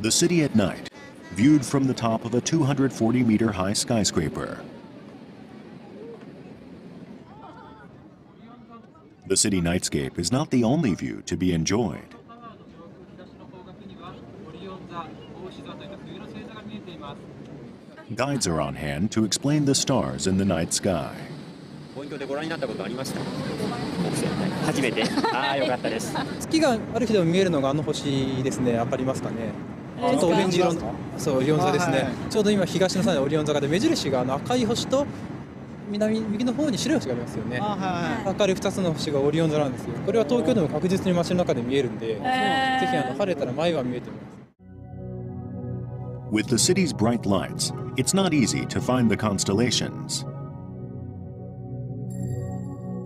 The city at night, viewed from the top of a 240-meter-high skyscraper. The city nightscape is not the only view to be enjoyed. Guides are on hand to explain the stars in the night sky. 初めて。ああ、よかったです。月がある日でも見えるのがあの星ですね。わかりますかね。ちょっとオレンジ色の、そうオリオン座ですね。ちょうど今東の空でオリオン座がで目印が赤い星と右の方に白い星がありますよね。明るい2つの星がオリオン座なんですよ。これは東京でも確実に街の中で見えるんで、ぜひ晴れたら毎晩見えてます。With the city's bright lights, it's not easy to find the constellations.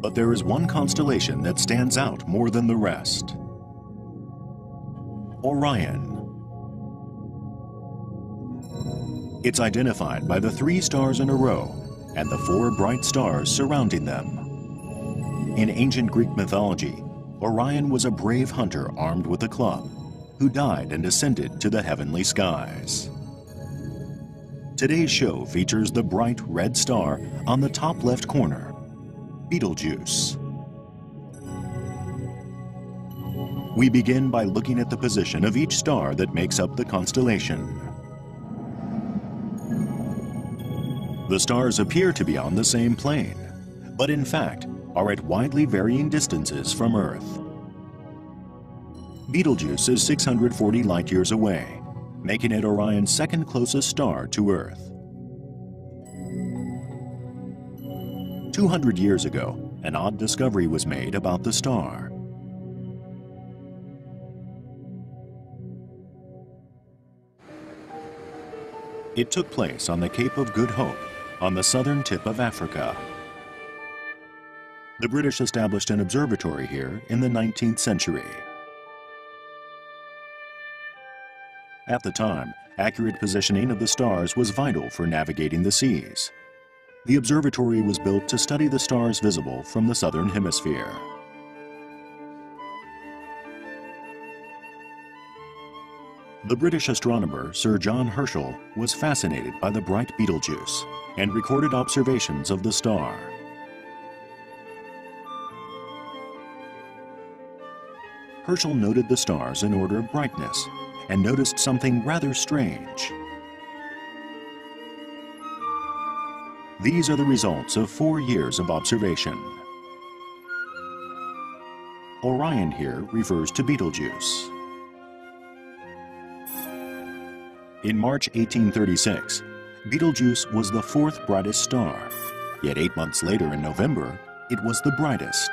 But there is one constellation that stands out more than the rest. Orion. It's identified by the 3 stars in a row and the 4 bright stars surrounding them. In ancient Greek mythology, Orion was a brave hunter armed with a club who died and ascended to the heavenly skies. Today's show features the bright red star on the top left corner, Betelgeuse. We begin by looking at the position of each star that makes up the constellation. The stars appear to be on the same plane, but in fact are at widely varying distances from Earth. Betelgeuse is 640 light-years away, making it Orion's second closest star to Earth. 200 years ago, an odd discovery was made about the star. It took place on the Cape of Good Hope, on the southern tip of Africa. The British established an observatory here in the 19th century. At the time, accurate positioning of the stars was vital for navigating the seas. The observatory was built to study the stars visible from the southern hemisphere. The British astronomer Sir John Herschel was fascinated by the bright Betelgeuse and recorded observations of the star. Herschel noted the stars in order of brightness and noticed something rather strange. These are the results of 4 years of observation. Orion here refers to Betelgeuse. In March 1836, Betelgeuse was the 4th brightest star, yet 8 months later in November, it was the brightest.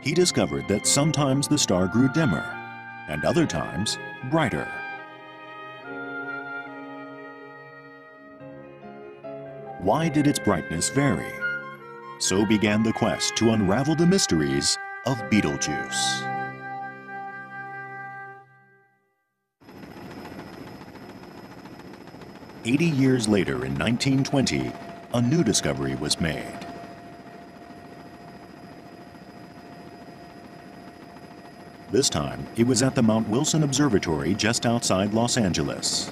He discovered that sometimes the star grew dimmer, and other times brighter. Why did its brightness vary? So began the quest to unravel the mysteries of Betelgeuse. "80 years later, in 1920, a new discovery was made. This time, it was at the Mount Wilson Observatory just outside Los Angeles.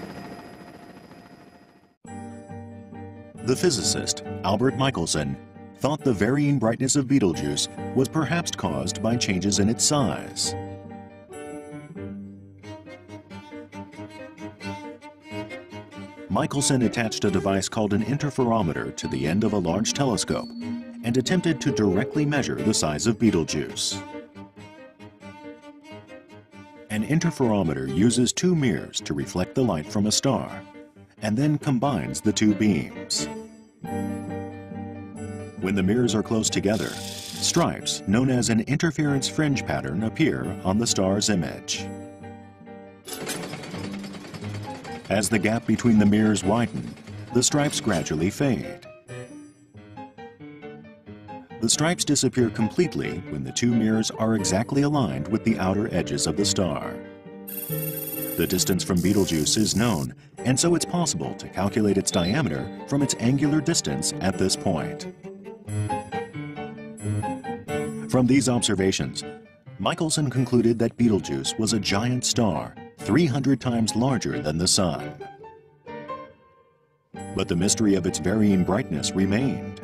The physicist, Albert Michelson, thought the varying brightness of Betelgeuse was perhaps caused by changes in its size. Michelson attached a device called an interferometer to the end of a large telescope and attempted to directly measure the size of Betelgeuse. An interferometer uses 2 mirrors to reflect the light from a star and then combines the 2 beams. When the mirrors are close together, stripes known as an interference fringe pattern appear on the star's image. As the gap between the mirrors widen, the stripes gradually fade. The stripes disappear completely when the 2 mirrors are exactly aligned with the outer edges of the star. The distance from Betelgeuse is known, and so it's possible to calculate its diameter from its angular distance at this point. From these observations, Michelson concluded that Betelgeuse was a giant star, 300 times larger than the Sun. But the mystery of its varying brightness remained.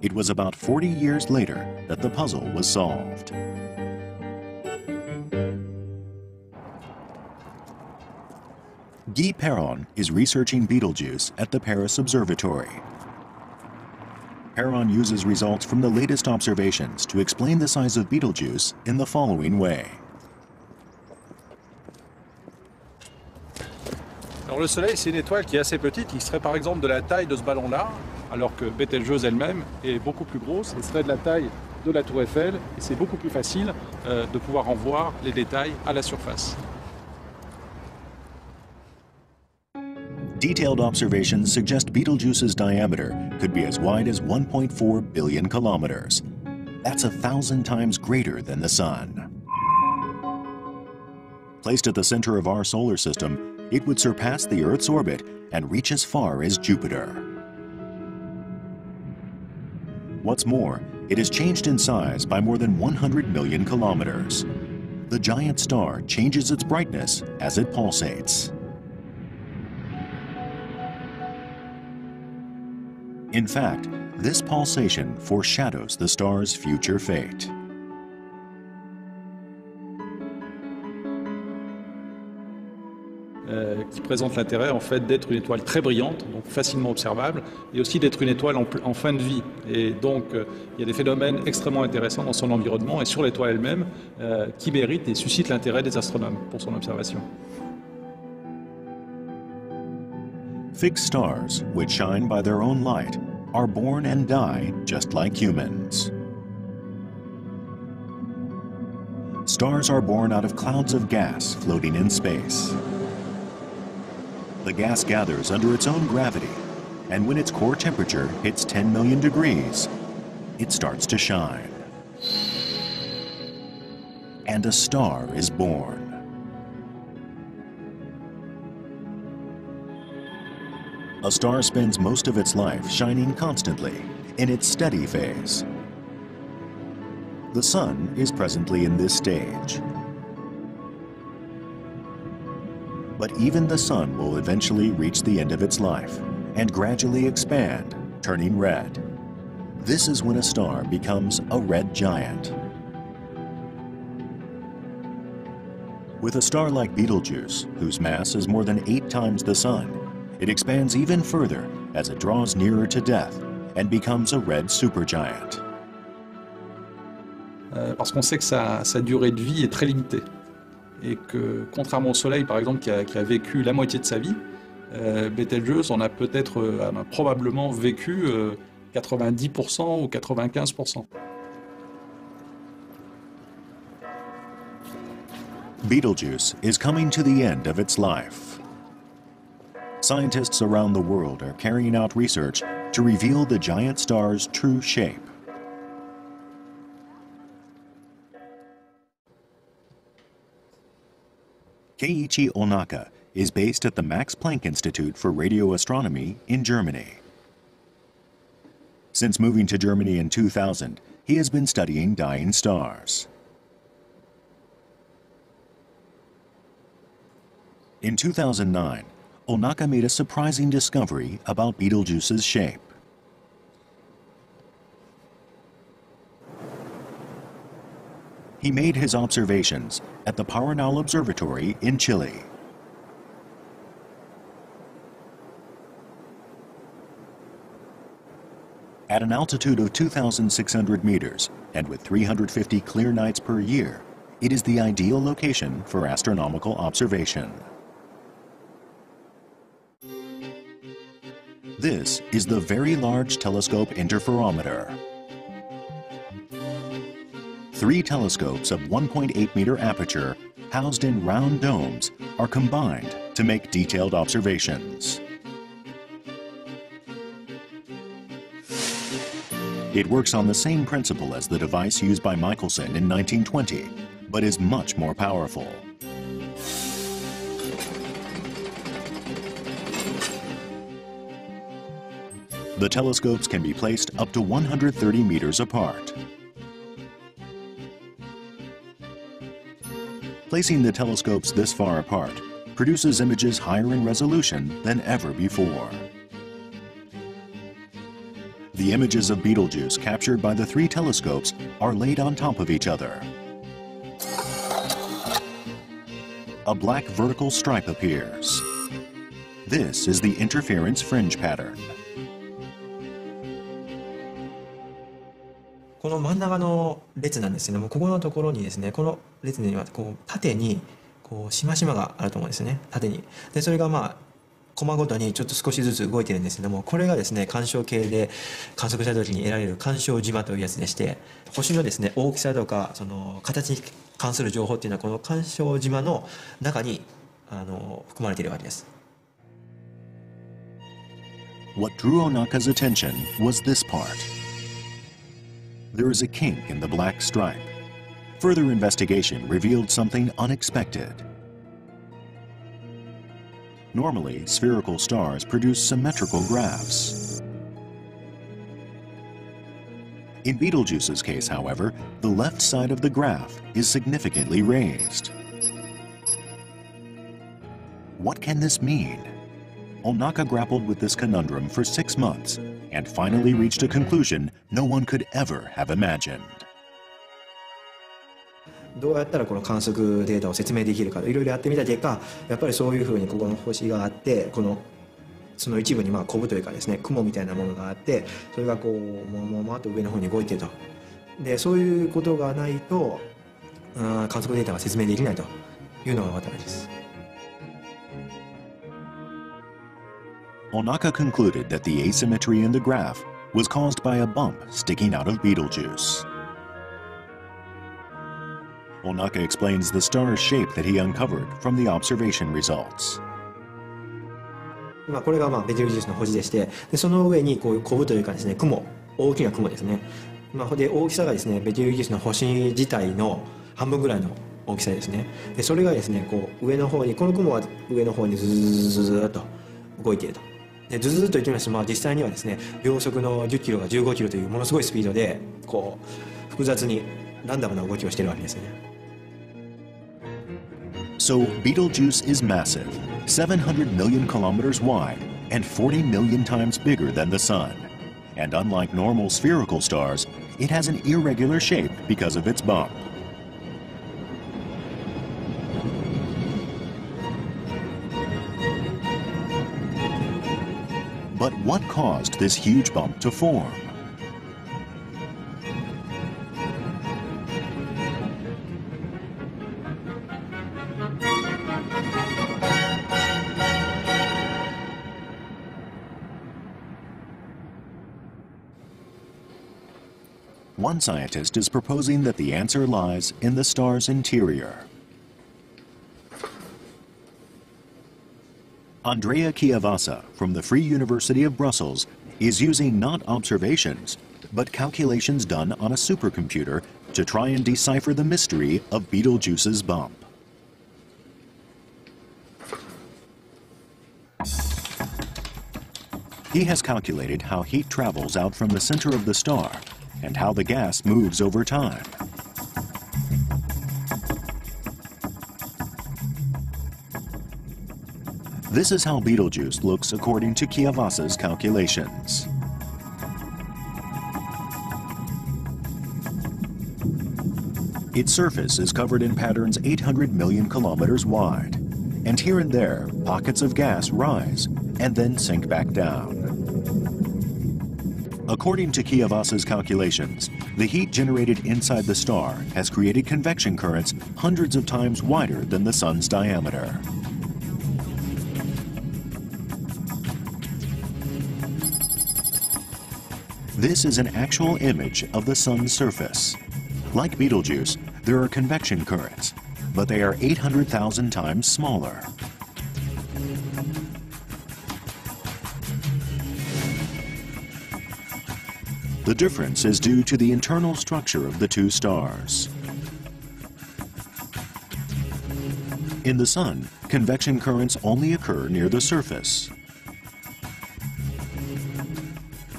It was about 40 years later that the puzzle was solved. Guy Perron is researching Betelgeuse at the Paris Observatory. Perron uses results from the latest observations to explain the size of Betelgeuse in the following way. Alors le Soleil, c'est une étoile qui est assez petite, qui serait par exemple de la taille de ce ballon-là, alors que Betelgeuse elle-même est beaucoup plus grosse et serait de la taille de la Tour Eiffel, et c'est beaucoup plus facile de pouvoir en voir les détails à la surface. Detailed observations suggest Betelgeuse's diameter could be as wide as 1.4 billion kilometers. That's 1,000 times greater than the Sun. Placed at the center of our solar system, it would surpass the Earth's orbit and reach as far as Jupiter. What's more, it has changed in size by more than 100 million kilometers. The giant star changes its brightness as it pulsates. In fact, this pulsation foreshadows the star's future fate. Qui présente l'intérêt en fait d'être une étoile très brillante, donc facilement observable, et aussi d'être une étoile en fin de vie. Et donc il y a des phénomènes extrêmement intéressants dans son environnement et sur l'étoile elle-même qui méritent et suscitent l'intérêt des astronomes pour son observation. Fixed stars, which shine by their own light, are born and die just like humans. Stars are born out of clouds of gas floating in space. The gas gathers under its own gravity, and when its core temperature hits 10 million degrees, it starts to shine. And a star is born. A star spends most of its life shining constantly, in its steady phase. The Sun is presently in this stage. But even the Sun will eventually reach the end of its life and gradually expand, turning red. This is when a star becomes a red giant. With a star like Betelgeuse, whose mass is more than 8 times the Sun, it expands even further as it draws nearer to death and becomes a red supergiant. Parce qu'on sait que sa durée de vie est très limitée. Et que, contrairement au Soleil, par exemple, qui a vécu la moitié de sa vie, Betelgeuse en a probablement vécu 90% ou 95%. Betelgeuse is coming to the end of its life. Scientists around the world are carrying out research to reveal the giant star's true shape. Keiichi Onaka is based at the Max Planck Institute for Radio Astronomy in Germany. Since moving to Germany in 2000, he has been studying dying stars. In 2009, Onaka made a surprising discovery about Betelgeuse's shape. He made his observations at the Paranal Observatory in Chile. At an altitude of 2,600 meters and with 350 clear nights per year, it is the ideal location for astronomical observation. This is the Very Large Telescope Interferometer. 3 telescopes of 1.8 meter aperture housed in round domes are combined to make detailed observations. It works on the same principle as the device used by Michelson in 1920, but is much more powerful. The telescopes can be placed up to 130 meters apart. Placing the telescopes this far apart produces images higher in resolution than ever before. The images of Betelgeuse captured by the three telescopes are laid on top of each other. A black vertical stripe appears. This is the interference fringe pattern. この真ん中の列なんですけども、ここのところにですね、この列にはこう縦にこうしましまがあると思うんですね、縦に。でそれがコマごとにちょっと少しずつ動いてるんですけども、これがですね干渉計で観測した時に得られる干渉磁場というやつでして、星のですね大きさとかその形に関する情報っていうのはこの干渉磁場の中に含まれているわけです。What drew Onaka's attention was this part. There is a kink in the black stripe. Further investigation revealed something unexpected. Normally, spherical stars produce symmetrical graphs. In Betelgeuse's case, however, the left side of the graph is significantly raised. What can this mean? Onaka grappled with this conundrum for 6 months and finally reached a conclusion no one could ever have imagined. どうやったらこの観測データを説明できるかいろいろやってみた結果、やっぱりそういうふうにここの星があって、その一部にコブというかですね雲みたいなものがあって、それがこうもっと上の方に動いてると。でそういうことがないと観測データが説明できないというのが分かったわけです。Onaka concluded that the asymmetry in the graph was caused by a bump sticking out of Betelgeuse. Onaka explains the star's shape that he uncovered from the observation results. これがベテルギウスの星でして、でその上にこういうコブというかですね雲、大きな雲ですね。で大きさがですねベテルギウスの星自体の半分ぐらいの大きさですね。でそれがですねこう上の方に、この雲は上の方にズーッと動いていると。でズーッといってみますと、実際にはですね秒速の10キロが15キロというものすごいスピードでこう複雑にランダムな動きをしているわけですね。So Betelgeuse is massive, 700 million kilometers wide and 40 million times bigger than the Sun. And unlike normal spherical stars, it has an irregular shape because of its bump. But what caused this huge bump to form? One scientist is proposing that the answer lies in the star's interior. Andrea Chiavassa from the Free University of Brussels is using not observations, but calculations done on a supercomputer to try and decipher the mystery of Betelgeuse's bump. He has calculated how heat travels out from the center of the star and how the gas moves over time. This is how Betelgeuse looks according to Chiavassa's calculations. Its surface is covered in patterns 800 million kilometers wide, and here and there, pockets of gas rise and then sink back down. According to Chiavassa's calculations, the heat generated inside the star has created convection currents hundreds of times wider than the Sun's diameter. This is an actual image of the Sun's surface. Like Betelgeuse, there are convection currents, but they are 800,000 times smaller. The difference is due to the internal structure of the two stars. In the Sun, convection currents only occur near the surface.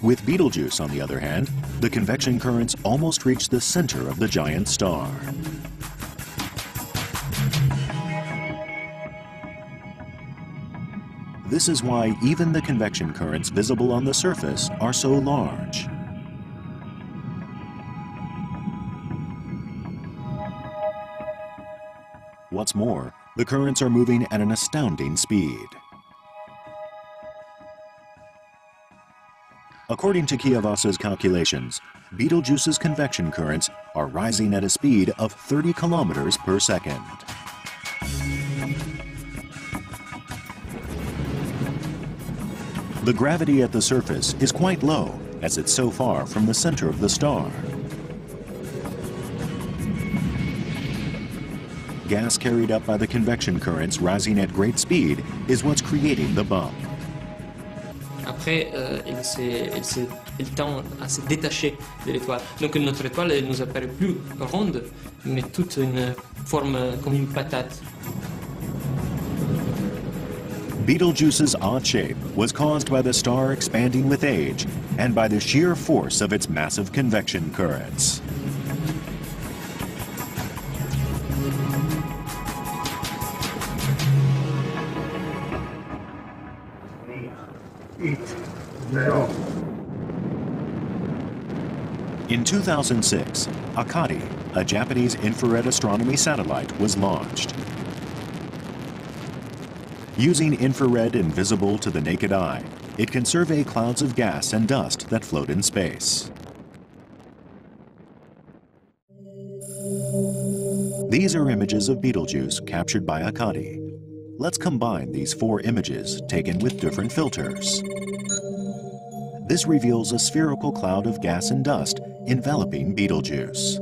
With Betelgeuse, on the other hand, the convection currents almost reach the center of the giant star. This is why even the convection currents visible on the surface are so large. What's more, the currents are moving at an astounding speed. According to Kiyowasa's calculations, Betelgeuse's convection currents are rising at a speed of 30 kilometers per second. The gravity at the surface is quite low, as it's so far from the center of the star. Gas carried up by the convection currents rising at great speed is what's creating the bump. Après, elle tend à se détacher de l'étoile. Donc notre étoile, elle nous apparaît plus ronde, mais toute une forme comme une patate. Betelgeuse's odd shape was caused by the star expanding with age and by the sheer force of its massive convection currents. In 2006, Akari, a Japanese infrared astronomy satellite, was launched. Using infrared invisible to the naked eye, it can survey clouds of gas and dust that float in space. These are images of Betelgeuse captured by Akari. Let's combine these 4 images taken with different filters. This reveals a spherical cloud of gas and dust enveloping Betelgeuse.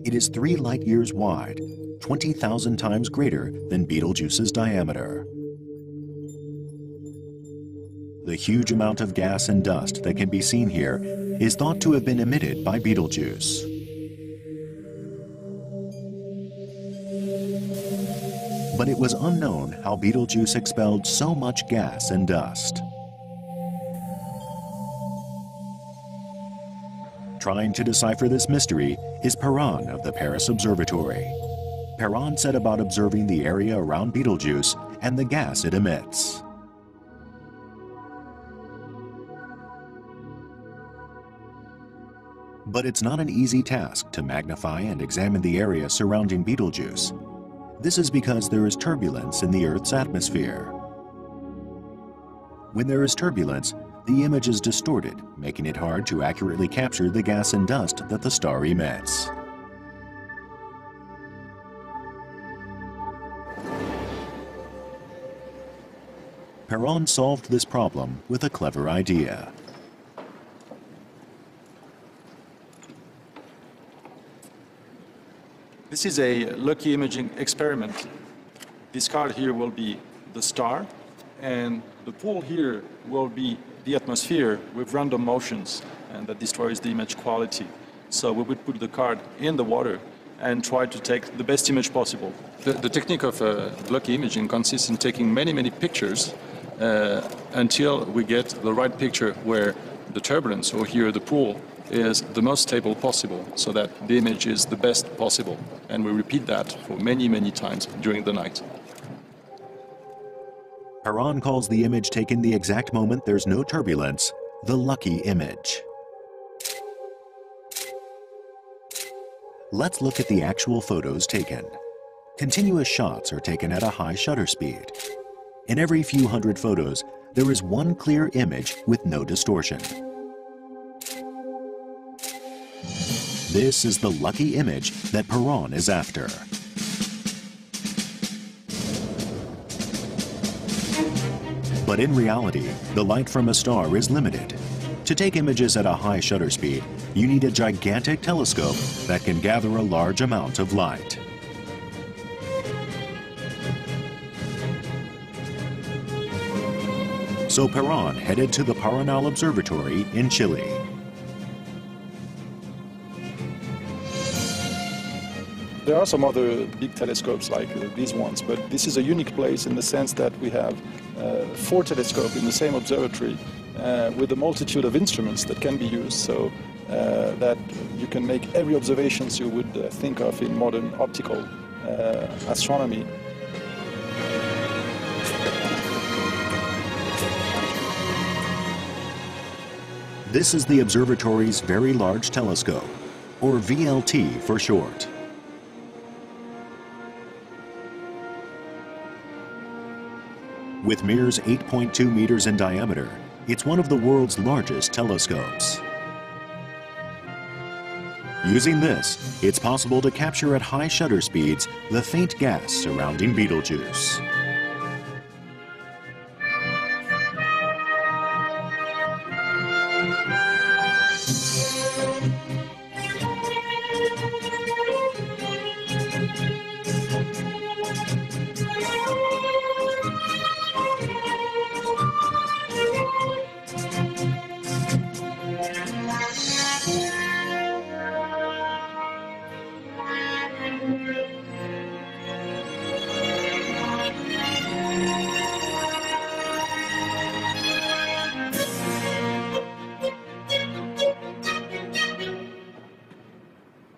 It is 3 light years wide, 20,000 times greater than Betelgeuse's diameter. The huge amount of gas and dust that can be seen here is thought to have been emitted by Betelgeuse. But it was unknown how Betelgeuse expelled so much gas and dust. Trying to decipher this mystery is Perron of the Paris Observatory. Perron set about observing the area around Betelgeuse and the gas it emits. But it's not an easy task to magnify and examine the area surrounding Betelgeuse. This is because there is turbulence in the Earth's atmosphere. When there is turbulence, the image is distorted, making it hard to accurately capture the gas and dust that the star emits. Perron solved this problem with a clever idea. This is a lucky imaging experiment. This card here will be the star, and the pool here will be the atmosphere with random motions, and that destroys the image quality. So we would put the card in the water and try to take the best image possible. The technique of lucky imaging consists in taking many pictures until we get the right picture where the turbulence, or here the pool, is the most stable possible, so that the image is the best possible. And we repeat that for many times during the night. Perron calls the image taken the exact moment there's no turbulence the lucky image. Let's look at the actual photos taken. Continuous shots are taken at a high shutter speed. In every few hundred photos, there is one clear image with no distortion. This is the lucky image that Perron is after. But in reality, the light from a star is limited. To take images at a high shutter speed, you need a gigantic telescope that can gather a large amount of light. So Perron headed to the Paranal Observatory in Chile. There are some other big telescopes like these ones, but this is a unique place in the sense that we have 4 telescopes in the same observatory with a multitude of instruments that can be used, so that you can make every observation you would think of in modern optical astronomy. This is the observatory's Very Large Telescope, or VLT for short. With mirrors 8.2 meters in diameter, it's one of the world's largest telescopes. Using this, it's possible to capture at high shutter speeds the faint gas surrounding Betelgeuse.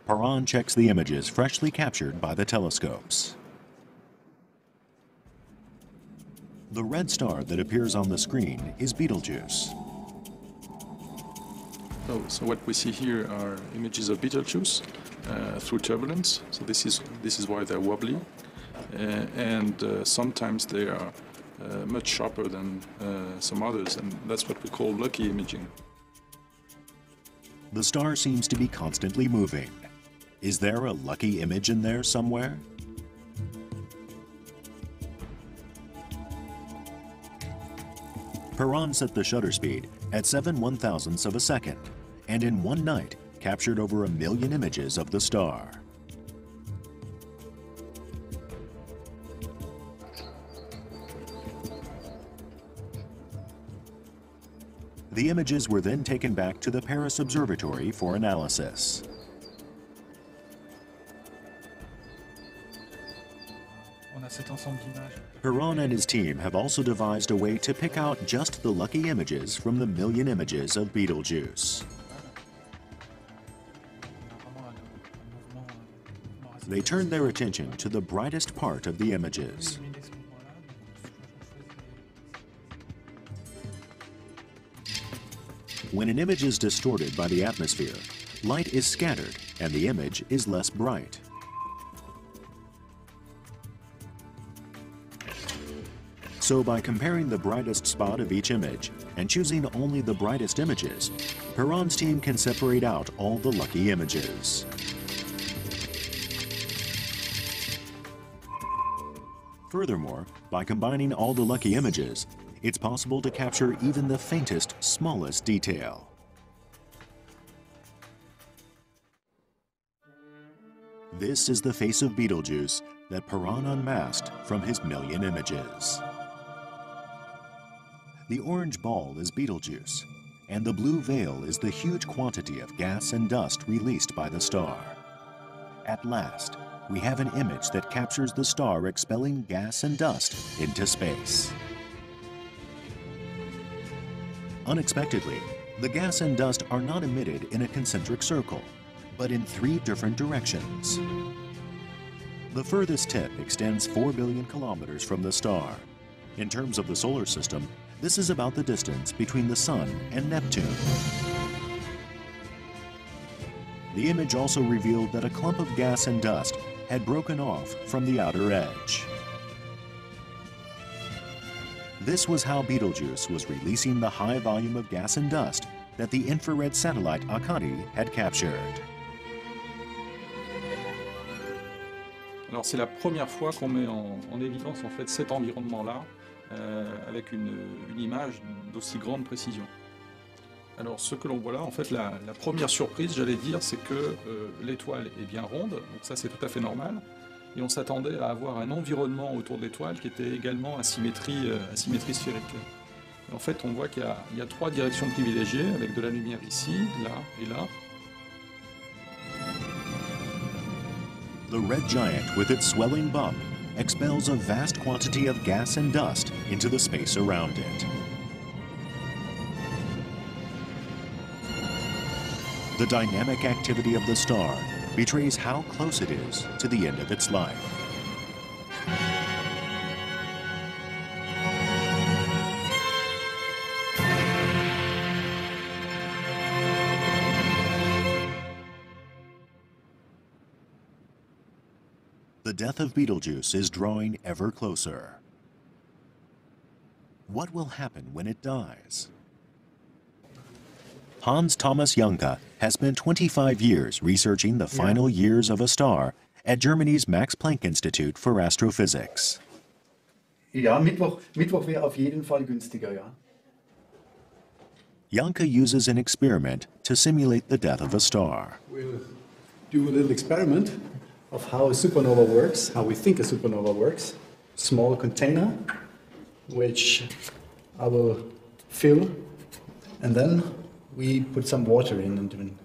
Paran checks the images freshly captured by the telescopes. The red star that appears on the screen is Betelgeuse. So what we see here are images of Betelgeuse through turbulence. So this is why they're wobbly, and sometimes they are much sharper than some others, and that's what we call lucky imaging. The star seems to be constantly moving. Is there a lucky image in there somewhere? Paran set the shutter speed at 7/1000ths of a second, and in one night captured over 1 million images of the star. The images were then taken back to the Paris Observatory for analysis. Paran and his team have also devised a way to pick out just the lucky images from the 1 million images of Betelgeuse. They turn their attention to the brightest part of the images. When an image is distorted by the atmosphere, light is scattered and the image is less bright. So by comparing the brightest spot of each image and choosing only the brightest images, Paran's team can separate out all the lucky images. Furthermore, by combining all the lucky images, it's possible to capture even the faintest, smallest detail. This is the face of Betelgeuse that Paran unmasked from his 1 million images. The orange ball is Betelgeuse, and the blue veil is the huge quantity of gas and dust released by the star. At last, we have an image that captures the star expelling gas and dust into space. Unexpectedly, the gas and dust are not emitted in a concentric circle, but in 3 different directions. The furthest tip extends 4 billion kilometers from the star. In terms of the solar system, this is about the distance between the Sun and Neptune. The image also revealed that a clump of gas and dust had broken off from the outer edge. This was how Betelgeuse was releasing the high volume of gas and dust that the infrared satellite Akari had captured. Alors c'est la première fois qu'on met en évidence en fait cet environnement-là avec une image d'aussi grande précision. Alors ce que l'on voit là, en fait la première surprise, j'allais dire, c'est que l'étoile est bien ronde, donc ça c'est tout à fait normal, et on s'attendait à avoir un environnement autour de l'étoile qui était également à symétrie sphérique. Et en fait on voit qu'il y a 3 directions privilégiées avec de la lumière ici, là et là. The red giant, with its swelling bump, expels a vast quantity of gas and dust into the space around it. The dynamic activity of the star betrays how close it is to the end of its life. The death of Betelgeuse is drawing ever closer. What will happen when it dies? Hans Thomas Janke has spent 25 years researching the final years of a star at Germany's Max Planck Institute for Astrophysics. Ja, Mittwoch wäre auf jeden Fall günstiger, ja. Janke uses an experiment to simulate the death of a star. We'll do a little experiment of how a supernova works, how we think a supernova works. Small container, which I will fill, and then we put some water in, and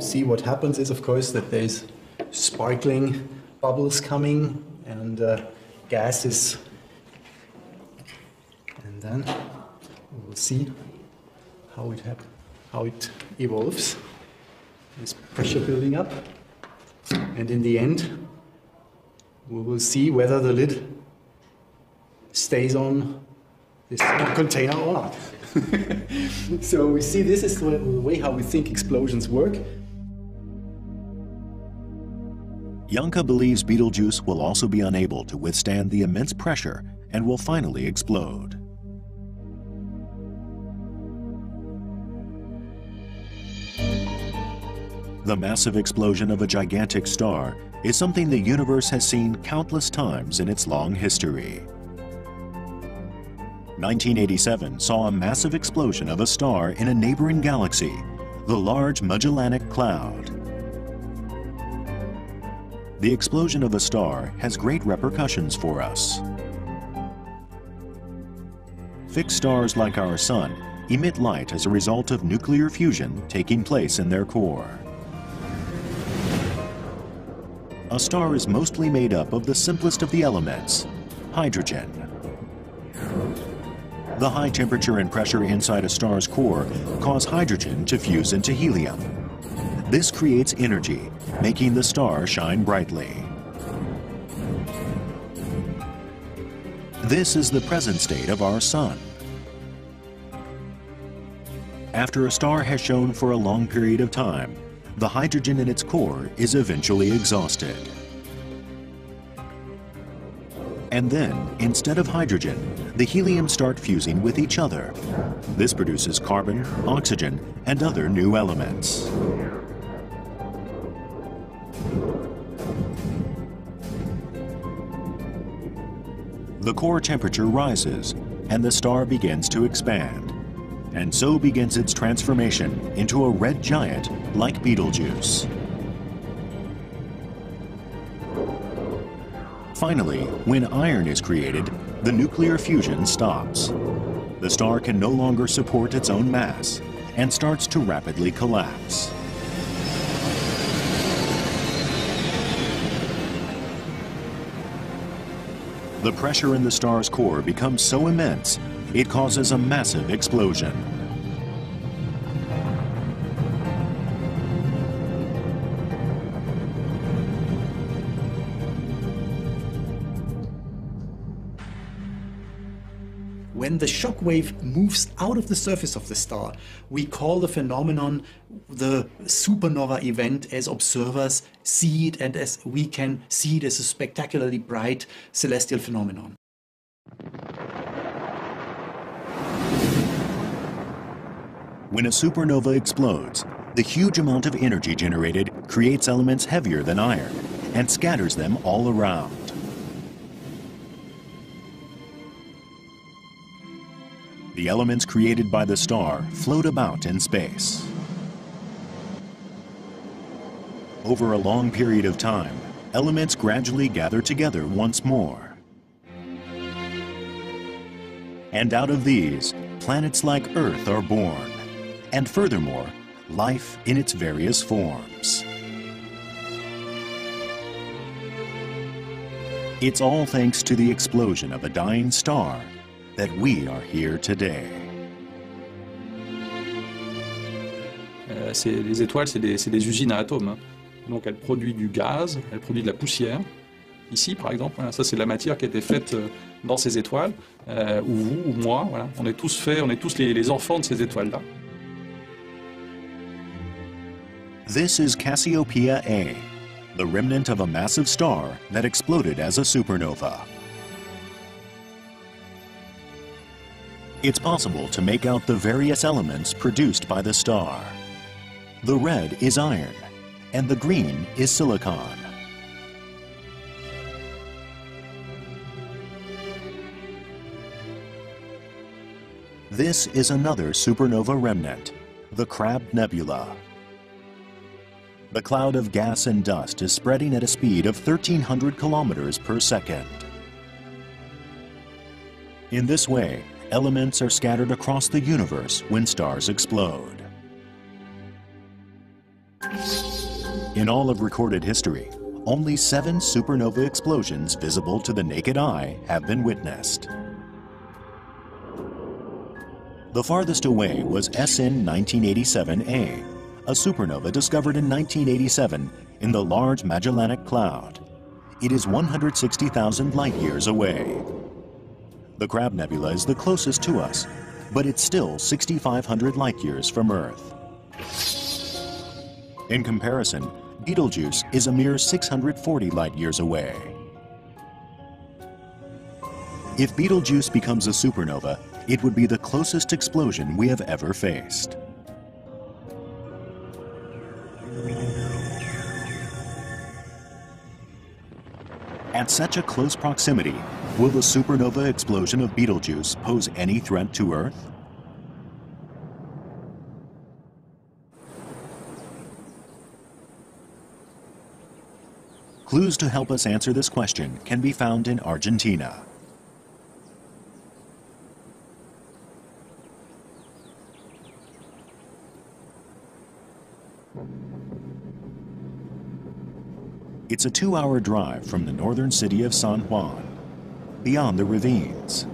see what happens is, of course, that there's sparkling bubbles coming and gases, and then we'll see how it evolves. There's pressure building up, and in the end we will see whether the lid stays on this container or not. So we see this is the way how we think explosions work. Janke believes Betelgeuse will also be unable to withstand the immense pressure and will finally explode. The massive explosion of a gigantic star is something the universe has seen countless times in its long history. 1987 saw a massive explosion of a star in a neighboring galaxy, the Large Magellanic Cloud. The explosion of a star has great repercussions for us. Fixed stars like our Sun emit light as a result of nuclear fusion taking place in their core. A star is mostly made up of the simplest of the elements, hydrogen. The high temperature and pressure inside a star's core cause hydrogen to fuse into helium. This creates energy, making the star shine brightly. This is the present state of our Sun. After a star has shone for a long period of time, the hydrogen in its core is eventually exhausted. And then, instead of hydrogen, the helium start fusing with each other. This produces carbon, oxygen, and other new elements. The core temperature rises, and the star begins to expand. And so begins its transformation into a red giant like Betelgeuse. Finally, when iron is created, the nuclear fusion stops. The star can no longer support its own mass and starts to rapidly collapse. The pressure in the star's core becomes so immense, it causes a massive explosion. When the shock wave moves out of the surface of the star, we call the phenomenon the supernova event, as observers see it and as we can see it as a spectacularly bright celestial phenomenon. When a supernova explodes, the huge amount of energy generated creates elements heavier than iron and scatters them all around. The elements created by the star float about in space. Over a long period of time, elements gradually gather together once more. And out of these, planets like Earth are born. And furthermore, life in its various forms. It's all thanks to the explosion of a dying star that we are here today. Les étoiles, c'est des usines à atomes. Hein. Donc elles produisent du gaz, elles produisent de la poussière. Ici, par exemple, voilà, ça c'est de la matière qui a été faite dans ces étoiles, ou vous, ou moi. Voilà. On est tous faits, on est tous les enfants de ces étoiles-là. This is Cassiopeia A, the remnant of a massive star that exploded as a supernova. It's possible to make out the various elements produced by the star. The red is iron, and the green is silicon. This is another supernova remnant, the Crab Nebula. The cloud of gas and dust is spreading at a speed of 1,300 kilometers per second. In this way, elements are scattered across the universe when stars explode. In all of recorded history, only 7 supernova explosions visible to the naked eye have been witnessed. The farthest away was SN 1987A, a supernova discovered in 1987 in the Large Magellanic Cloud. It is 160,000 light-years away. The Crab Nebula is the closest to us, but it's still 6,500 light-years from Earth. In comparison, Betelgeuse is a mere 640 light-years away. If Betelgeuse becomes a supernova, it would be the closest explosion we have ever faced. At such a close proximity, will the supernova explosion of Betelgeuse pose any threat to Earth? Clues to help us answer this question can be found in Argentina. It's a 2-hour drive from the northern city of San Juan, beyond the ravines.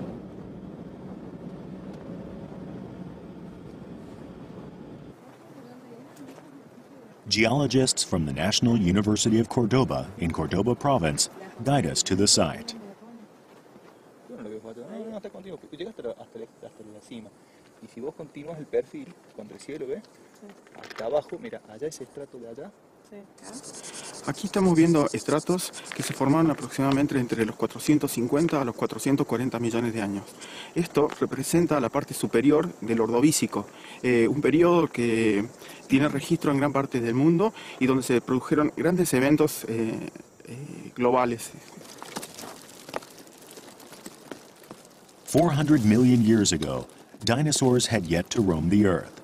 Geologists from the National University of Cordoba in Cordoba province guide us to the site. Aquí estamos viendo estratos que se formaron aproximadamente entre los 450 a los 440 millones de años. Esto representa la parte superior del Ordovícico, un periodo que tiene registro en gran parte del mundo y donde se produjeron grandes eventos globales. 400 million years ago, dinosaurs had yet to roam the Earth.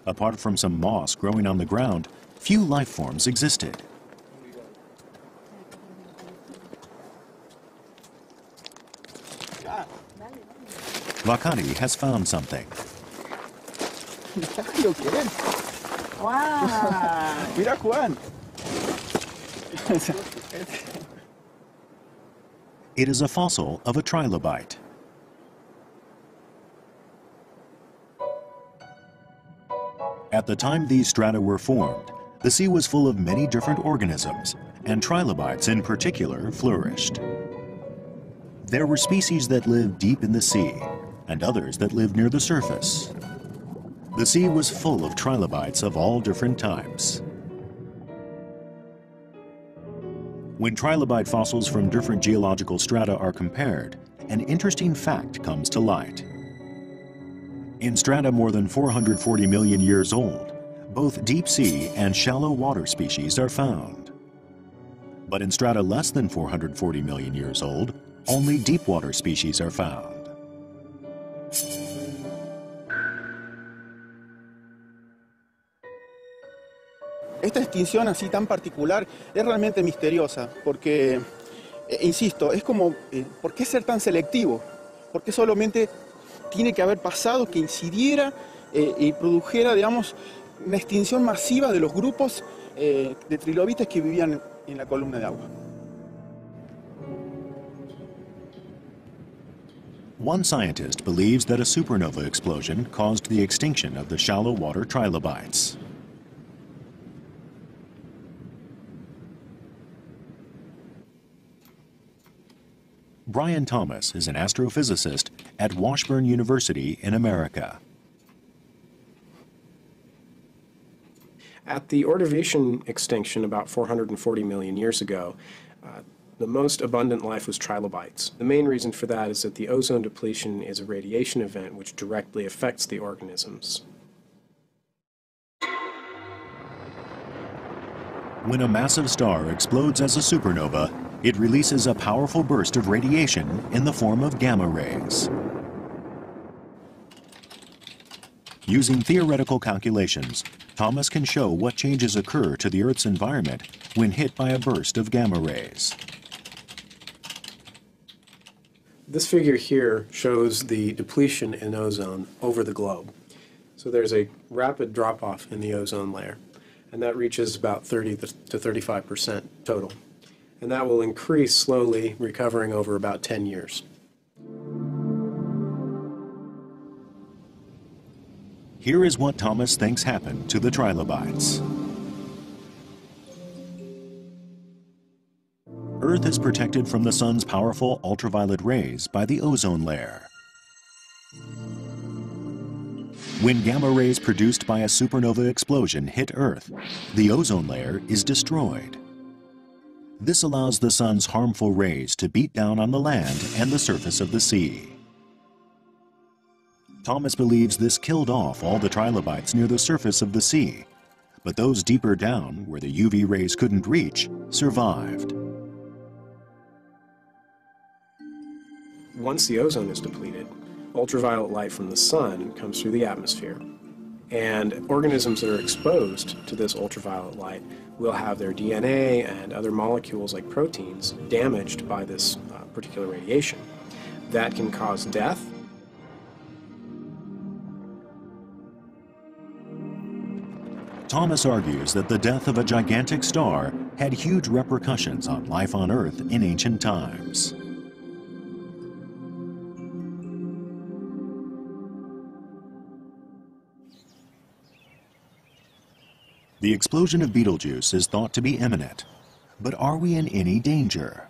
Apart from some moss growing on the ground, few life forms existed. Vakari has found something. Wow. Mira, Juan. It is a fossil of a trilobite. At the time these strata were formed, the sea was full of many different organisms, and trilobites in particular flourished. There were species that lived deep in the sea, and others that lived near the surface. The sea was full of trilobites of all different types. When trilobite fossils from different geological strata are compared, an interesting fact comes to light. In strata more than 440 million years old, both deep sea and shallow water species are found. But in strata less than 440 million years old, only deep water species are found. Esta extinción así tan particular es realmente misteriosa porque, insisto, es como, ¿por qué ser tan selectivo? ¿Por qué solamente tiene que haber pasado que incidiera y produjera, digamos, una extinción masiva de los grupos de trilobites que vivían en la columna de agua? One scientist believes that a supernova explosion caused the extinction of the shallow water trilobites. Brian Thomas is an astrophysicist at Washburn University in America. At the Ordovician extinction about 440 million years ago, the most abundant life was trilobites. The main reason for that is that the ozone depletion is a radiation event which directly affects the organisms. When a massive star explodes as a supernova, it releases a powerful burst of radiation in the form of gamma rays. Using theoretical calculations, Thomas can show what changes occur to the Earth's environment when hit by a burst of gamma rays. This figure here shows the depletion in ozone over the globe. So there's a rapid drop-off in the ozone layer, and that reaches about 30 to 35% total. And that will increase slowly, recovering over about 10 years. Here is what Thomas thinks happened to the trilobites. Earth is protected from the sun's powerful ultraviolet rays by the ozone layer. When gamma rays produced by a supernova explosion hit Earth, the ozone layer is destroyed. This allows the sun's harmful rays to beat down on the land and the surface of the sea. Thomas believes this killed off all the trilobites near the surface of the sea, but those deeper down, where the UV rays couldn't reach, survived. Once the ozone is depleted, ultraviolet light from the sun comes through the atmosphere. And organisms that are exposed to this ultraviolet light will have their DNA and other molecules like proteins damaged by this particular radiation. That can cause death. Thomas argues that the death of a gigantic star had huge repercussions on life on Earth in ancient times. The explosion of Betelgeuse is thought to be imminent, but are we in any danger?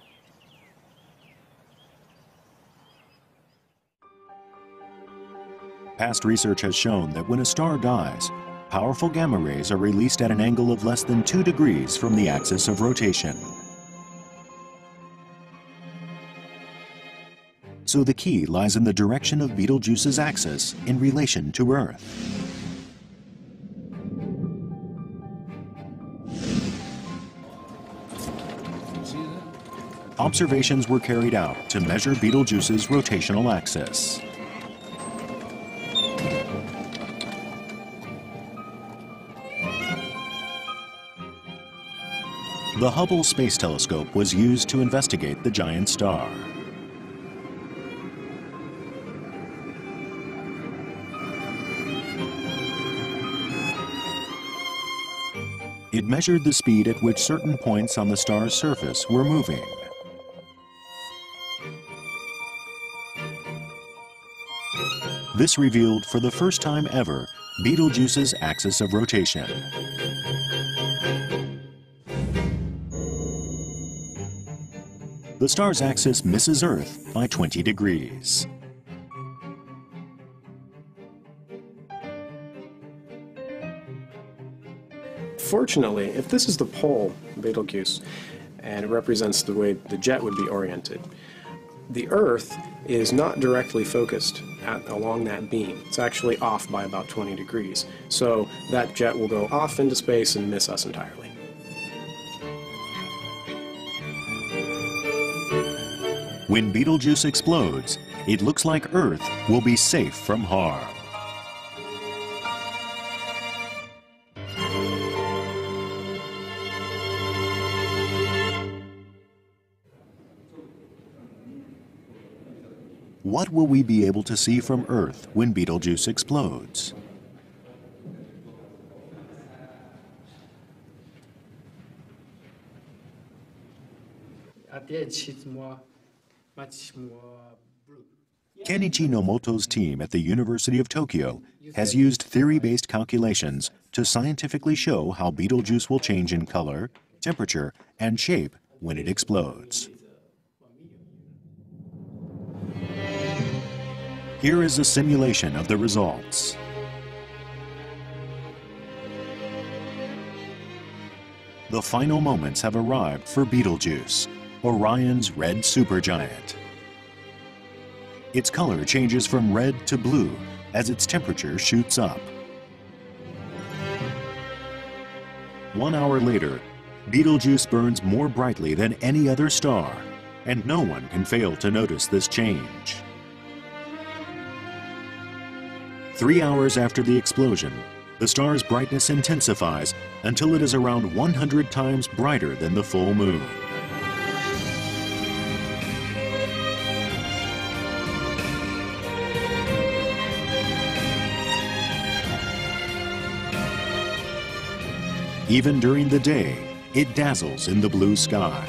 Past research has shown that when a star dies, powerful gamma rays are released at an angle of less than 2 degrees from the axis of rotation. So the key lies in the direction of Betelgeuse's axis in relation to Earth. Observations were carried out to measure Betelgeuse's rotational axis. The Hubble Space Telescope was used to investigate the giant star. It measured the speed at which certain points on the star's surface were moving. This revealed for the first time ever Betelgeuse's axis of rotation. The star's axis misses Earth by 20 degrees. Fortunately, if this is the pole, Betelgeuse, and it represents the way the jet would be oriented, the Earth is not directly focused along that beam. It's actually off by about 20 degrees. So that jet will go off into space and miss us entirely. When Betelgeuse explodes, it looks like Earth will be safe from harm. What will we be able to see from Earth when Betelgeuse explodes? Kenichi Nomoto's team at the University of Tokyo has used theory-based calculations to scientifically show how Betelgeuse will change in color, temperature, and shape when it explodes. Here is a simulation of the results. the final moments have arrived for Betelgeuse, Orion's red supergiant. Its color changes from red to blue as its temperature shoots up. 1 hour later, Betelgeuse burns more brightly than any other star, and no one can fail to notice this change. 3 hours after the explosion, the star's brightness intensifies until it is around 100 times brighter than the full moon. Even during the day, it dazzles in the blue sky.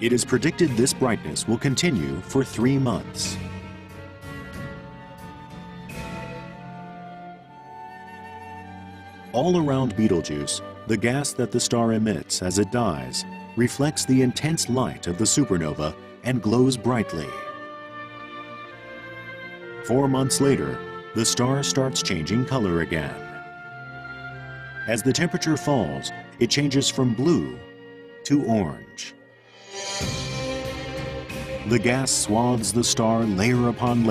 It is predicted this brightness will continue for 3 months. All around Betelgeuse, the gas that the star emits as it dies reflects the intense light of the supernova and glows brightly. 4 months later, the star starts changing color again. As the temperature falls, it changes from blue to orange. The gas swathes the star layer upon layer.